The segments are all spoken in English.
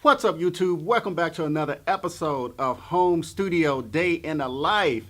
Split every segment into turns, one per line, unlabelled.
What's up, YouTube? Welcome back to another episode of Home Studio Day in the Life.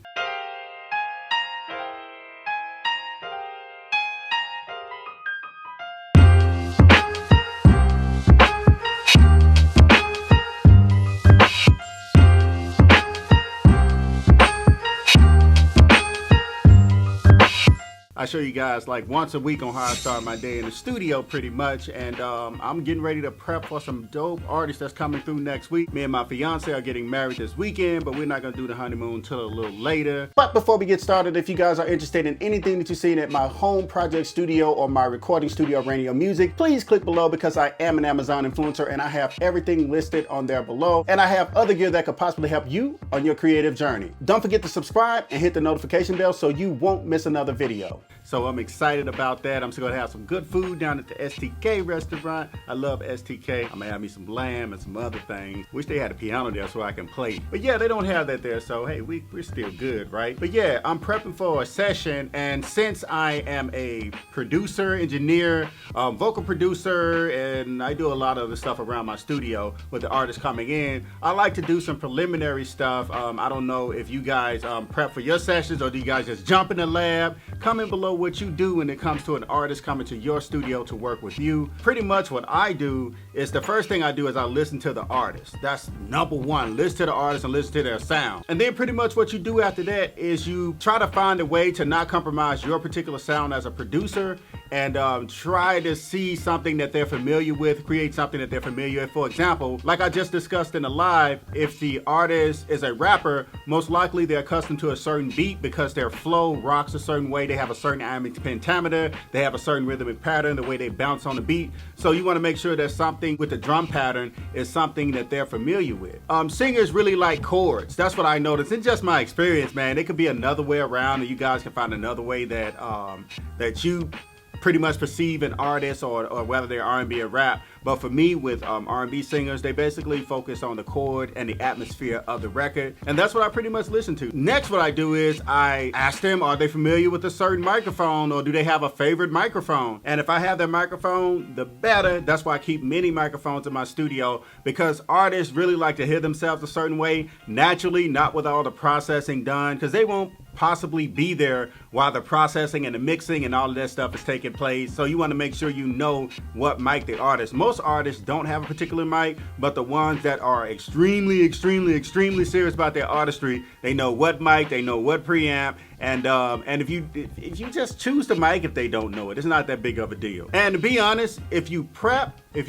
I show you guys like once a week on how I start my day in the studio pretty much, and I'm getting ready to prep for some dope artists that's coming through next week. Me and my fiance are getting married this weekend, but we're not gonna do the honeymoon until a little later. But before we get started, if you guys are interested in anything that you've seen at my home project studio or my recording studio, Raenio Music, please click below because I am an Amazon influencer and I have everything listed on there below, and I have other gear that could possibly help you on your creative journey. Don't forget to subscribe and hit the notification bell so you won't miss another video. So I'm excited about that. I'm still gonna have some good food down at the STK restaurant. I love STK. I'm gonna have me some lamb and some other things. Wish they had a piano there so I can play. But yeah, they don't have that there, so hey, we're still good, right? But yeah, I'm prepping for a session, and since I am a producer, engineer, vocal producer, and I do a lot of the stuff around my studio with the artists coming in, I like to do some preliminary stuff. I don't know if you guys prep for your sessions or do you guys just jump in the lab? Comment below what you do when it comes to an artist coming to your studio to work with you. Pretty much what I do is the first thing I do is I listen to the artist. That's number one. Listen to the artist and listen to their sound. And then pretty much what you do after that is you try to find a way to not compromise your particular sound as a producer, and try to see something that they're familiar with, create something that they're familiar with. For example, like I just discussed in the live, if the artist is a rapper, most likely they're accustomed to a certain beat because their flow rocks a certain way. They have a certain pentameter, they have a certain rhythmic pattern, the way they bounce on the beat. So you want to make sure that something with the drum pattern is something that they're familiar with. Singers really like chords. That's what I noticed. In just my experience, man, it could be another way around, and you guys can find another way that that you pretty much perceive an artist or whether they're R&B or rap. But for me, with R&B singers, they basically focus on the chord and the atmosphere of the record, and that's what I pretty much listen to. Next, what I do is I ask them, are they familiar with a certain microphone, or do they have a favorite microphone? And if I have their microphone, the better. That's why I keep many microphones in my studio, because artists really like to hear themselves a certain way naturally, not with all the processing done, because they won't possibly be there while the processing and the mixing and all of that stuff is taking place. So you want to make sure you know what mic the artist. Most artists don't have a particular mic, but the ones that are extremely serious about their artistry, they know what mic, they know what preamp, and if you just choose the mic, if they don't know it, it's not that big of a deal. And to be honest, if you prep and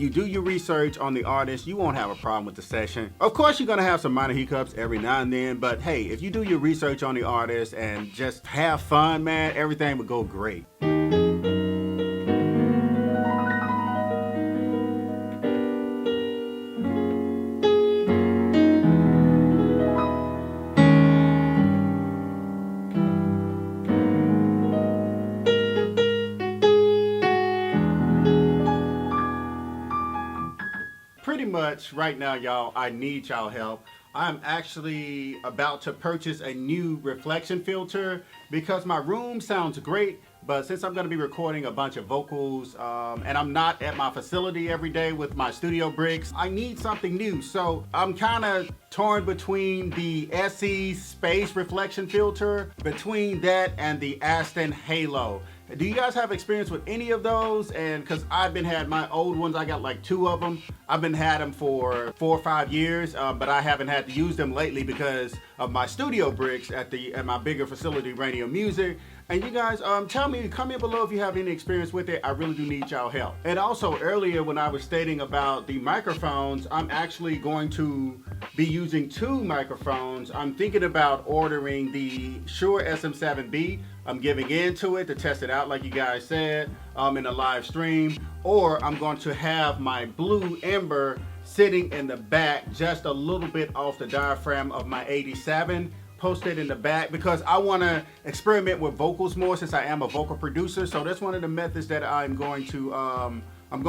you do your research on the artist, you won't have a problem with the session. Of course, you're gonna have some minor hiccups every now and then, but hey, if you do your research on the artist and just have fun, man, everything will go great. Pretty much right now, y'all, I need y'all help. I'm actually about to purchase a new reflection filter because my room sounds great, but since I'm going to be recording a bunch of vocals and I'm not at my facility every day with my studio bricks, I need something new. So I'm kind of torn between the SE Space reflection filter, between that and the Aston Halo. Do you guys have experience with any of those? And because I've been had my old ones, I got like 2 of them. I've been had them for 4 or 5 years, but I haven't had to use them lately because of my studio bricks at my bigger facility, Raenio Music. And you guys, tell me, comment below if you have any experience with it. I really do need y'all help. And also earlier when I was stating about the microphones, I'm actually going to be using 2 microphones. I'm thinking about ordering the Shure SM7B. I'm giving into it to test it out like you guys said in the live stream. Or I'm going to have my Blue Ember sitting in the back just a little bit off the diaphragm of my 87. Posted in the back because I want to experiment with vocals more since I am a vocal producer. So that's one of the methods that I'm going to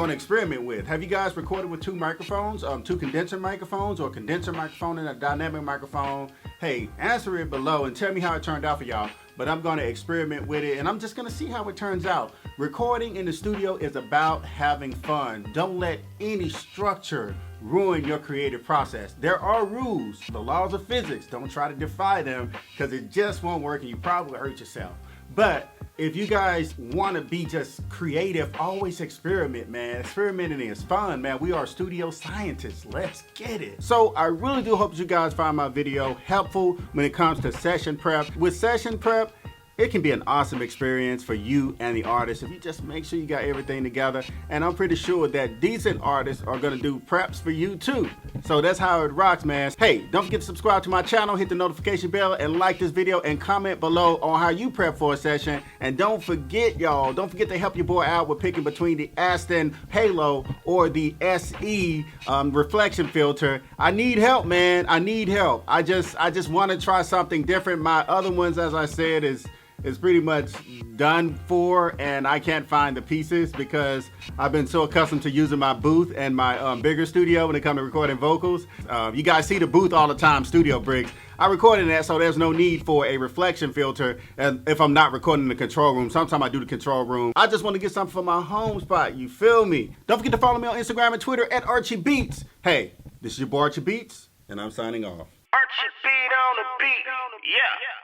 experiment with. Have you guys recorded with 2 microphones, 2 condenser microphones, or a condenser microphone and a dynamic microphone? Hey, answer it below and tell me how it turned out for y'all. but I'm gonna experiment with it and I'm just gonna see how it turns out. Recording in the studio is about having fun. Don't let any structure ruin your creative process. There are rules, the laws of physics. Don't try to defy them because it just won't work and you probably hurt yourself. But if you guys want to be just creative, always experiment, man. Experimenting is fun, man. We are studio scientists. Let's get it. So I really do hope you guys find my video helpful when it comes to session prep. With session prep, it can be an awesome experience for you and the artist if you just make sure you got everything together. And I'm pretty sure that decent artists are gonna do preps for you too. So that's how it rocks, man. Hey, don't forget to subscribe to my channel, hit the notification bell, and like this video and comment below on how you prep for a session. And don't forget, y'all, don't forget to help your boy out with picking between the Aston Halo or the SE reflection filter. I need help, man. I need help. I just want to try something different. My other ones, as I said, is pretty much done for, and I can't find the pieces because I've been so accustomed to using my booth and my bigger studio when it comes to recording vocals. You guys see the booth all the time, Studio Bricks. I recorded in that, so there's no need for a reflection filter if I'm not recording in the control room. Sometimes I do the control room. I just want to get something for my home spot, you feel me? Don't forget to follow me on Instagram and Twitter at Archie Beatz. Hey, this is your boy Archie Beatz, and I'm signing off.
Archie Beat on the beat, yeah.